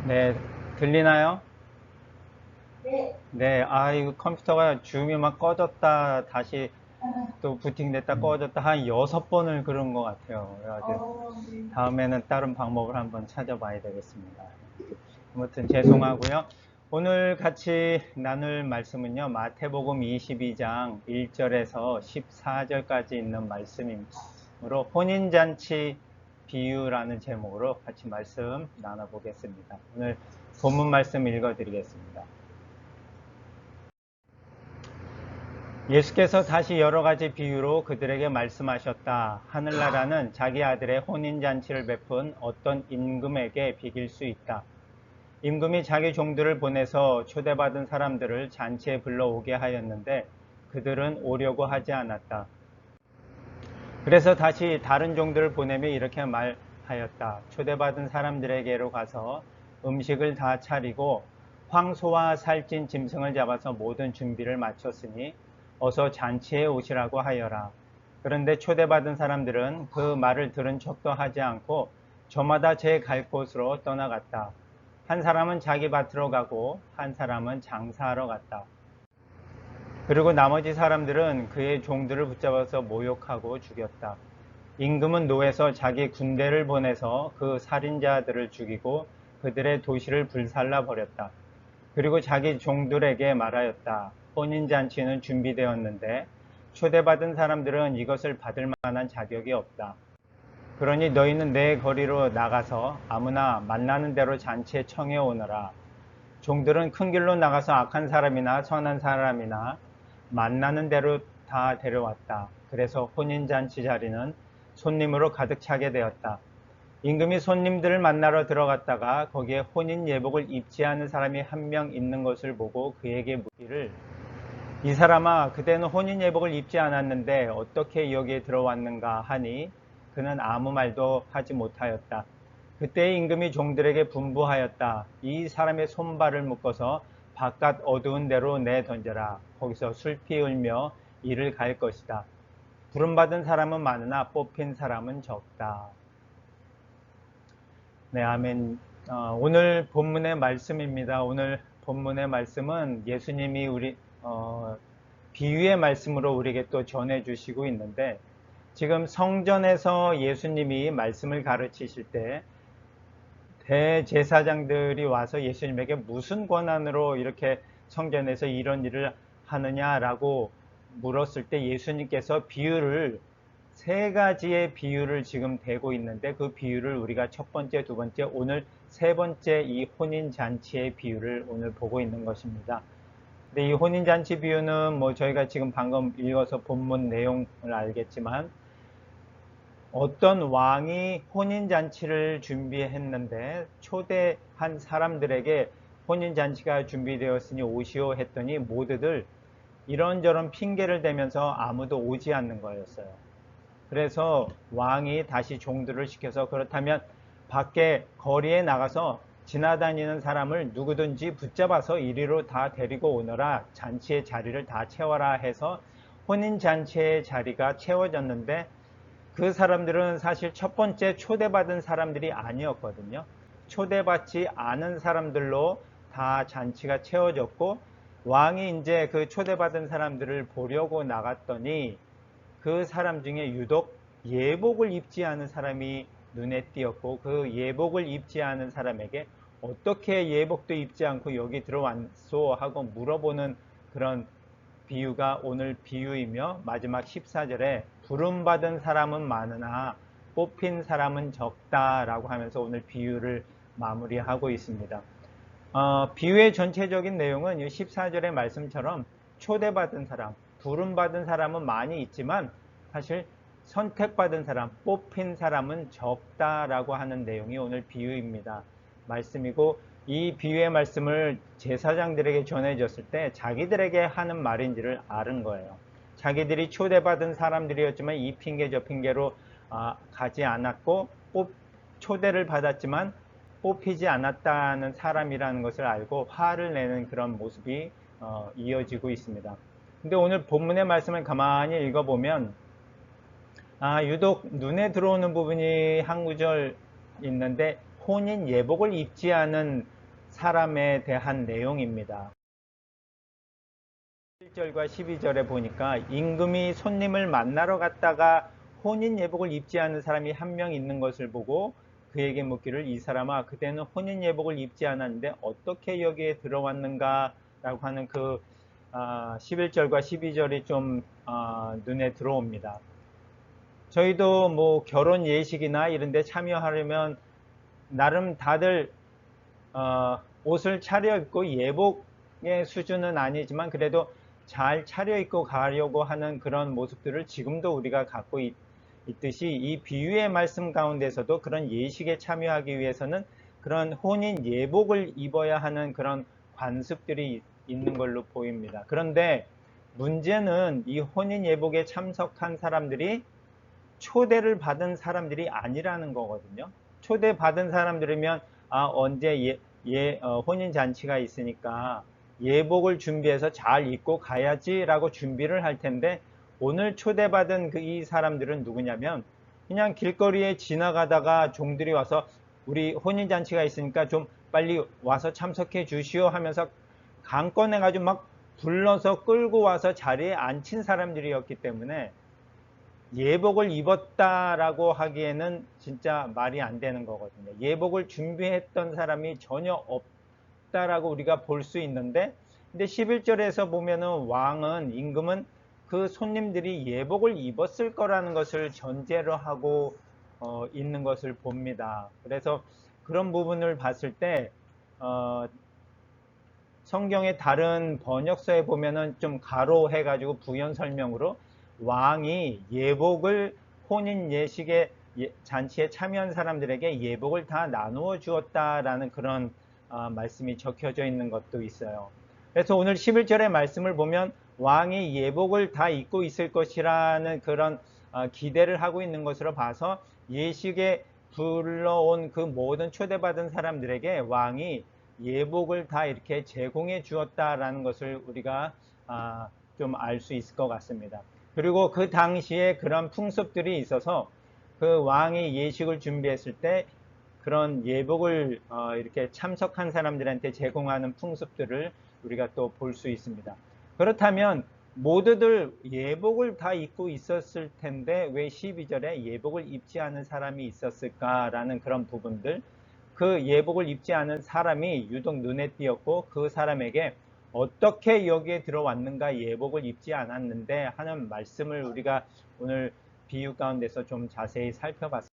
네, 들리나요? 네. 네, 이거 컴퓨터가 줌이 막 꺼졌다, 다시 또 부팅됐다, 꺼졌다, 한 6번을 그런 것 같아요. 그래가지고, 네. 다음에는 다른 방법을 한번 찾아봐야 되겠습니다. 아무튼 죄송하고요. 오늘 같이 나눌 말씀은요, 마태복음 22장 1절에서 14절까지 있는 말씀이므로, 혼인잔치 비유라는 제목으로 같이 말씀 나눠보겠습니다. 오늘 본문 말씀 읽어드리겠습니다. 예수께서 다시 여러 가지 비유로 그들에게 말씀하셨다. 하늘나라는 자기 아들의 혼인잔치를 베푼 어떤 임금에게 비길 수 있다. 임금이 자기 종들을 보내서 초대받은 사람들을 잔치에 불러오게 하였는데 그들은 오려고 하지 않았다. 그래서 다시 다른 종들을 보내며 이렇게 말하였다. 초대받은 사람들에게로 가서 음식을 다 차리고 황소와 살찐 짐승을 잡아서 모든 준비를 마쳤으니 어서 잔치에 오시라고 하여라. 그런데 초대받은 사람들은 그 말을 들은 척도 하지 않고 저마다 제 갈 곳으로 떠나갔다. 한 사람은 자기 밭으로 가고 한 사람은 장사하러 갔다. 그리고 나머지 사람들은 그의 종들을 붙잡아서 모욕하고 죽였다. 임금은 노에서 자기 군대를 보내서 그 살인자들을 죽이고 그들의 도시를 불살라 버렸다. 그리고 자기 종들에게 말하였다. 혼인잔치는 준비되었는데 초대받은 사람들은 이것을 받을 만한 자격이 없다. 그러니 너희는 내 거리로 나가서 아무나 만나는 대로 잔치에 청해 오너라. 종들은 큰 길로 나가서 악한 사람이나 선한 사람이나 만나는 대로 다 데려왔다. 그래서 혼인잔치 자리는 손님으로 가득 차게 되었다. 임금이 손님들을 만나러 들어갔다가 거기에 혼인 예복을 입지 않은 사람이 한 명 있는 것을 보고 그에게 묻기를 이 사람아 그대는 혼인 예복을 입지 않았는데 어떻게 여기에 들어왔는가 하니 그는 아무 말도 하지 못하였다. 그때 임금이 종들에게 분부하였다. 이 사람의 손발을 묶어서 바깥 어두운 데로 내던져라. 거기서 술피 울며 이를 갈 것이다. 부름받은 사람은 많으나 뽑힌 사람은 적다. 네, 아멘. 오늘 본문의 말씀입니다. 오늘 본문의 말씀은 예수님이 비유의 말씀으로 우리에게 또 전해주시고 있는데, 지금 성전에서 예수님이 말씀을 가르치실 때, 대제사장들이 와서 예수님에게 무슨 권한으로 이렇게 성전에서 이런 일을 하느냐라고 물었을 때 예수님께서 세 가지의 비유를 지금 대고 있는데 그 비유를 우리가 첫 번째, 두 번째, 오늘 세 번째 이 혼인잔치의 비유를 오늘 보고 있는 것입니다. 근데 이 혼인잔치 비유는 뭐 저희가 지금 방금 읽어서 본문 내용을 알겠지만 어떤 왕이 혼인잔치를 준비했는데 초대한 사람들에게 혼인잔치가 준비되었으니 오시오 했더니 모두들 이런저런 핑계를 대면서 아무도 오지 않는 거였어요. 그래서 왕이 다시 종들을 시켜서 그렇다면 밖에 거리에 나가서 지나다니는 사람을 누구든지 붙잡아서 이리로 다 데리고 오너라. 잔치의 자리를 다 채워라 해서 혼인잔치의 자리가 채워졌는데 그 사람들은 사실 첫 번째 초대받은 사람들이 아니었거든요. 초대받지 않은 사람들로 다 잔치가 채워졌고 왕이 이제 그 초대받은 사람들을 보려고 나갔더니 그 사람 중에 유독 예복을 입지 않은 사람이 눈에 띄었고 그 예복을 입지 않은 사람에게 어떻게 예복도 입지 않고 여기 들어왔소 하고 물어보는 그런 비유가 오늘 비유이며 마지막 14절에 부름받은 사람은 많으나 뽑힌 사람은 적다라고 하면서 오늘 비유를 마무리하고 있습니다. 비유의 전체적인 내용은 14절의 말씀처럼 초대받은 사람, 부름받은 사람은 많이 있지만 사실 선택받은 사람, 뽑힌 사람은 적다라고 하는 내용이 오늘 비유입니다. 말씀이고 이 비유의 말씀을 제사장들에게 전해졌을 때 자기들에게 하는 말인지를 아는 거예요. 자기들이 초대받은 사람들이었지만 이 핑계 저 핑계로 가지 않았고 초대를 받았지만 뽑히지 않았다는 사람이라는 것을 알고 화를 내는 그런 모습이 이어지고 있습니다. 근데 오늘 본문의 말씀을 가만히 읽어보면 유독 눈에 들어오는 부분이 한 구절 있는데 혼인 예복을 입지 않은 사람에 대한 내용입니다. 1절과 12절에 보니까 임금이 손님을 만나러 갔다가 혼인 예복을 입지 않은 사람이 한 명 있는 것을 보고 그에게 묻기를 이 사람아 그대는 혼인 예복을 입지 않았는데 어떻게 여기에 들어왔는가 라고 하는 그 11절과 12절이 좀 눈에 들어옵니다. 저희도 뭐 결혼 예식이나 이런 데 참여하려면 나름 다들 옷을 차려입고 예복의 수준은 아니지만 그래도 잘 차려입고 가려고 하는 그런 모습들을 지금도 우리가 갖고 있듯이 이 비유의 말씀 가운데서도 그런 예식에 참여하기 위해서는 그런 혼인 예복을 입어야 하는 그런 관습들이 있는 걸로 보입니다. 그런데 문제는 이 혼인 예복에 참석한 사람들이 초대를 받은 사람들이 아니라는 거거든요. 초대받은 사람들이면 언제 혼인 잔치가 있으니까 예복을 준비해서 잘 입고 가야지 라고 준비를 할 텐데 오늘 초대받은 이 사람들은 누구냐면 그냥 길거리에 지나가다가 종들이 와서 우리 혼인 잔치가 있으니까 좀 빨리 와서 참석해 주시오 하면서 강권해 가지고 막 불러서 끌고 와서 자리에 앉힌 사람들이었기 때문에 예복을 입었다라고 하기에는 진짜 말이 안 되는 거거든요. 예복을 준비했던 사람이 전혀 없다라고 우리가 볼 수 있는데, 근데 11절에서 보면은 왕은, 임금은 그 손님들이 예복을 입었을 거라는 것을 전제로 하고 있는 것을 봅니다. 그래서 그런 부분을 봤을 때 성경의 다른 번역서에 보면은 좀 가로해가지고 부연 설명으로 왕이 예복을 혼인 예식의 잔치에 참여한 사람들에게 예복을 다 나누어 주었다라는 그런 말씀이 적혀져 있는 것도 있어요. 그래서 오늘 11절의 말씀을 보면 왕이 예복을 다 입고 있을 것이라는 그런 기대를 하고 있는 것으로 봐서 예식에 불러온 그 모든 초대받은 사람들에게 왕이 예복을 다 이렇게 제공해 주었다라는 것을 우리가 좀 알 수 있을 것 같습니다. 그리고 그 당시에 그런 풍습들이 있어서 그 왕이 예식을 준비했을 때 그런 예복을 이렇게 참석한 사람들한테 제공하는 풍습들을 우리가 또 볼 수 있습니다. 그렇다면 모두들 예복을 다 입고 있었을 텐데 왜 12절에 예복을 입지 않은 사람이 있었을까라는 그런 부분들, 그 예복을 입지 않은 사람이 유독 눈에 띄었고 그 사람에게 어떻게 여기에 들어왔는가 예복을 입지 않았는데 하는 말씀을 우리가 오늘 비유 가운데서 좀 자세히 살펴봤습니다.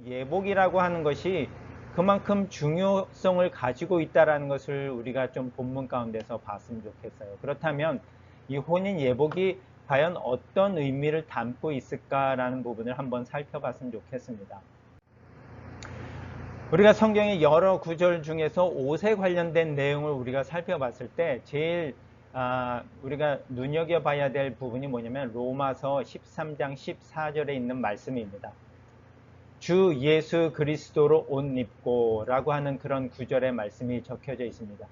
예복이라고 하는 것이 그만큼 중요성을 가지고 있다는 것을 우리가 좀 본문 가운데서 봤으면 좋겠어요. 그렇다면 이 혼인 예복이 과연 어떤 의미를 담고 있을까라는 부분을 한번 살펴봤으면 좋겠습니다. 우리가 성경의 여러 구절 중에서 옷에 관련된 내용을 우리가 살펴봤을 때 제일 우리가 눈여겨봐야 될 부분이 뭐냐면 로마서 13장 14절에 있는 말씀입니다. 주 예수 그리스도로 옷 입고 라고 하는 그런 구절의 말씀이 적혀져 있습니다.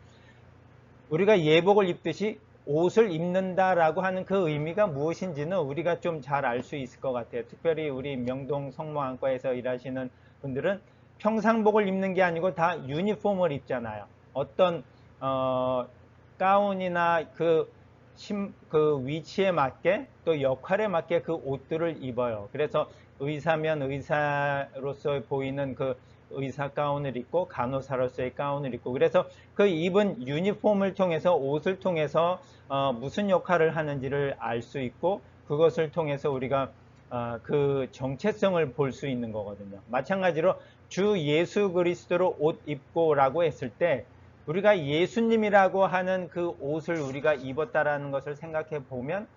우리가 예복을 입듯이 옷을 입는다라고 하는 그 의미가 무엇인지는 우리가 좀 잘 알 수 있을 것 같아요. 특별히 우리 명동 성모안과에서 일하시는 분들은 평상복을 입는 게 아니고 다 유니폼을 입잖아요. 어떤 가운이나 그 위치에 맞게 또 역할에 맞게 그 옷들을 입어요. 그래서 의사면 의사로서 보이는 그 의사 가운을 입고 간호사로서의 가운을 입고, 그래서 그 입은 유니폼을 통해서, 옷을 통해서 무슨 역할을 하는지를 알 수 있고 그것을 통해서 우리가 그 정체성을 볼 수 있는 거거든요. 마찬가지로 주 예수 그리스도로 옷 입고 라고 했을 때 우리가 예수님이라고 하는 그 옷을 우리가 입었다라는 것을 생각해 보면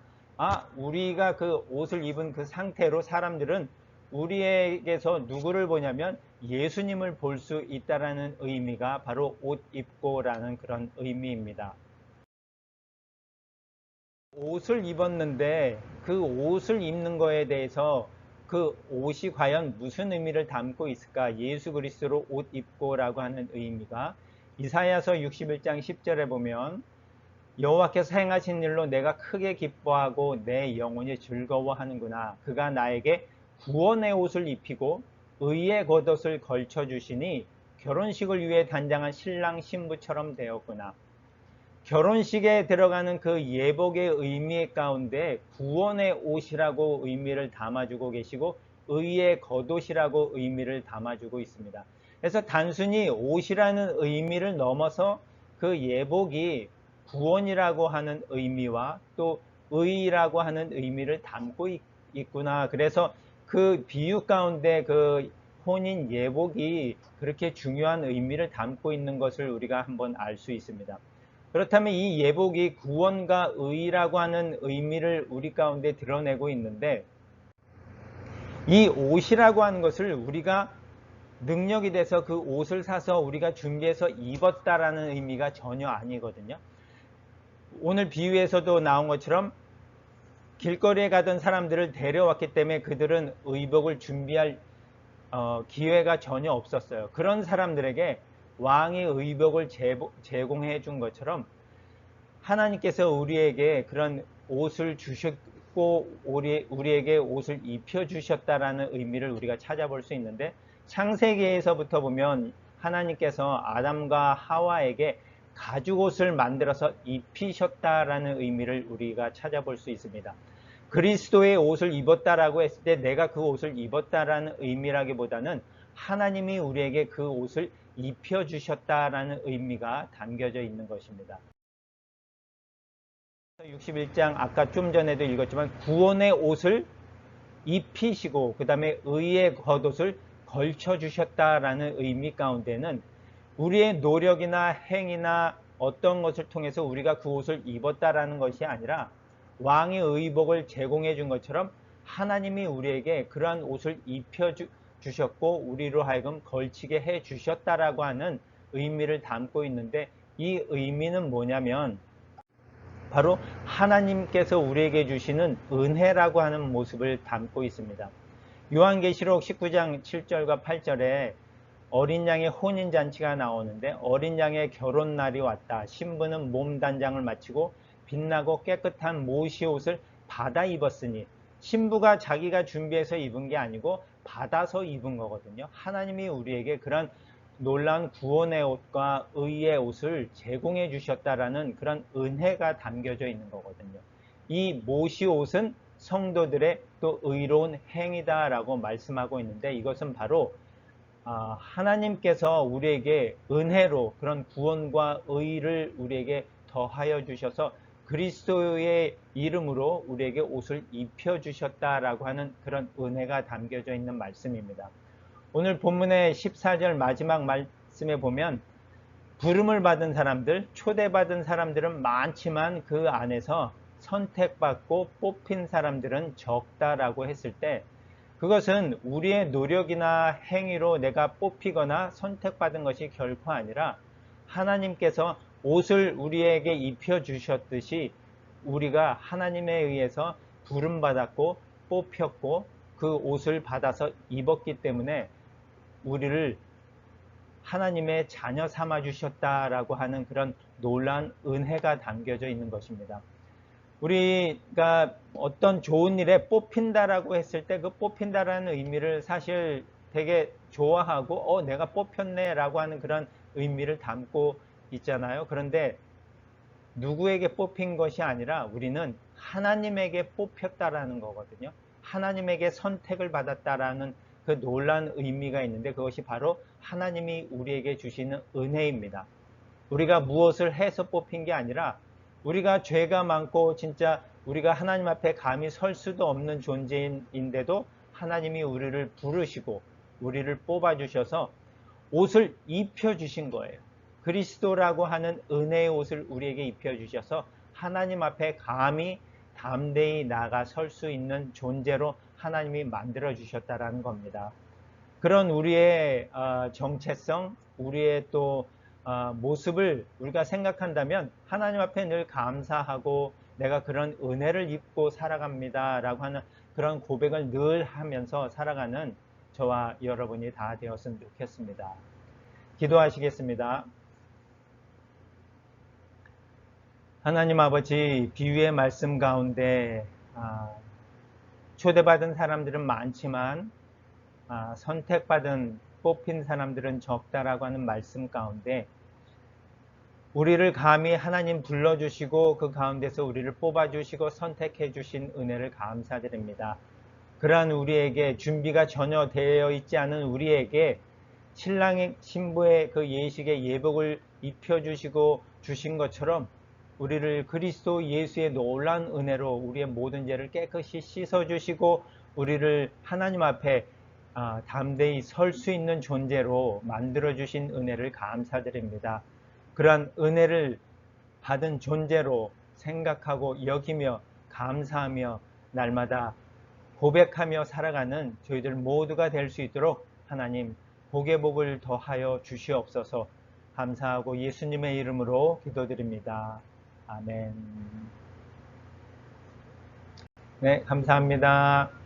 우리가 그 옷을 입은 그 상태로 사람들은 우리에게서 누구를 보냐면 예수님을 볼 수 있다라는 의미가 바로 옷 입고라는 그런 의미입니다. 옷을 입었는데 그 옷을 입는 거에 대해서 그 옷이 과연 무슨 의미를 담고 있을까? 예수 그리스도로 옷 입고라고 하는 의미가 이사야서 61장 10절에 보면 여호와께서 행하신 일로 내가 크게 기뻐하고 내 영혼이 즐거워하는구나. 그가 나에게 구원의 옷을 입히고 의의 겉옷을 걸쳐 주시니 결혼식을 위해 단장한 신랑 신부처럼 되었구나. 결혼식에 들어가는 그 예복의 의미 가운데 구원의 옷이라고 의미를 담아주고 계시고 의의 겉옷이라고 의미를 담아주고 있습니다. 그래서 단순히 옷이라는 의미를 넘어서 그 예복이 구원이라고 하는 의미와 또 의라고 하는 의미를 담고 있구나. 그래서 그 비유 가운데 그 혼인 예복이 그렇게 중요한 의미를 담고 있는 것을 우리가 한번 알 수 있습니다. 그렇다면 이 예복이 구원과 의라고 하는 의미를 우리 가운데 드러내고 있는데, 이 옷이라고 하는 것을 우리가 능력이 돼서 그 옷을 사서 우리가 준비해서 입었다라는 의미가 전혀 아니거든요. 오늘 비유에서도 나온 것처럼 길거리에 가던 사람들을 데려왔기 때문에 그들은 의복을 준비할 기회가 전혀 없었어요. 그런 사람들에게 왕이 의복을 제공해 준 것처럼 하나님께서 우리에게 그런 옷을 주셨고 우리에게 옷을 입혀 주셨다라는 의미를 우리가 찾아볼 수 있는데, 창세기에서부터 보면 하나님께서 아담과 하와에게 가죽옷을 만들어서 입히셨다라는 의미를 우리가 찾아볼 수 있습니다. 그리스도의 옷을 입었다라고 했을 때 내가 그 옷을 입었다라는 의미라기보다는 하나님이 우리에게 그 옷을 입혀주셨다라는 의미가 담겨져 있는 것입니다. 61장 아까 좀 전에도 읽었지만 구원의 옷을 입히시고 그 다음에 의의 겉옷을 걸쳐주셨다라는 의미 가운데는 우리의 노력이나 행위나 어떤 것을 통해서 우리가 그 옷을 입었다라는 것이 아니라 왕의 의복을 제공해 준 것처럼 하나님이 우리에게 그러한 옷을 입혀 주셨고 우리로 하여금 걸치게 해 주셨다라고 하는 의미를 담고 있는데, 이 의미는 뭐냐면 바로 하나님께서 우리에게 주시는 은혜라고 하는 모습을 담고 있습니다. 요한계시록 19장 7절과 8절에 어린 양의 혼인잔치가 나오는데, 어린 양의 결혼날이 왔다. 신부는 몸 단장을 마치고 빛나고 깨끗한 모시 옷을 받아 입었으니, 신부가 자기가 준비해서 입은 게 아니고 받아서 입은 거거든요. 하나님이 우리에게 그런 놀라운 구원의 옷과 의의 옷을 제공해 주셨다라는 그런 은혜가 담겨져 있는 거거든요. 이 모시 옷은 성도들의 또 의로운 행위다라고 말씀하고 있는데, 이것은 바로 하나님께서 우리에게 은혜로 그런 구원과 의를 우리에게 더하여 주셔서 그리스도의 이름으로 우리에게 옷을 입혀 주셨다라고 하는 그런 은혜가 담겨져 있는 말씀입니다. 오늘 본문의 14절 마지막 말씀에 보면 부름을 받은 사람들, 초대받은 사람들은 많지만 그 안에서 선택받고 뽑힌 사람들은 적다라고 했을 때, 그것은 우리의 노력이나 행위로 내가 뽑히거나 선택받은 것이 결코 아니라 하나님께서 옷을 우리에게 입혀 주셨듯이 우리가 하나님에 의해서 부름받았고 뽑혔고 그 옷을 받아서 입었기 때문에 우리를 하나님의 자녀 삼아 주셨다라고 하는 그런 놀라운 은혜가 담겨져 있는 것입니다. 우리가 어떤 좋은 일에 뽑힌다라고 했을 때 그 뽑힌다라는 의미를 사실 되게 좋아하고 내가 뽑혔네 라고 하는 그런 의미를 담고 있잖아요. 그런데 누구에게 뽑힌 것이 아니라 우리는 하나님에게 뽑혔다라는 거거든요. 하나님에게 선택을 받았다라는 그 놀라운 의미가 있는데, 그것이 바로 하나님이 우리에게 주시는 은혜입니다. 우리가 무엇을 해서 뽑힌 게 아니라 우리가 죄가 많고 진짜 우리가 하나님 앞에 감히 설 수도 없는 존재인데도 하나님이 우리를 부르시고 우리를 뽑아주셔서 옷을 입혀주신 거예요. 그리스도라고 하는 은혜의 옷을 우리에게 입혀주셔서 하나님 앞에 감히 담대히 나가 설 수 있는 존재로 하나님이 만들어주셨다는 겁니다. 그런 우리의 정체성, 우리의 또 모습을 우리가 생각한다면 하나님 앞에 늘 감사하고 내가 그런 은혜를 입고 살아갑니다 라고 하는 그런 고백을 늘 하면서 살아가는 저와 여러분이 다 되었으면 좋겠습니다. 기도하시겠습니다. 하나님 아버지, 비유의 말씀 가운데 초대받은 사람들은 많지만 선택받은 뽑힌 사람들은 적다라고 하는 말씀 가운데 우리를 감히 하나님 불러주시고 그 가운데서 우리를 뽑아주시고 선택해 주신 은혜를 감사드립니다. 그러한 우리에게 준비가 전혀 되어 있지 않은 우리에게 신랑의 신부의 그 예식의 예복을 입혀주시고 주신 것처럼 우리를 그리스도 예수의 놀라운 은혜로 우리의 모든 죄를 깨끗이 씻어주시고 우리를 하나님 앞에 담대히 설 수 있는 존재로 만들어주신 은혜를 감사드립니다. 그러한 은혜를 받은 존재로 생각하고 여기며 감사하며 날마다 고백하며 살아가는 저희들 모두가 될 수 있도록 하나님 복의 복을 더하여 주시옵소서. 감사하고 예수님의 이름으로 기도드립니다. 아멘. 네, 감사합니다.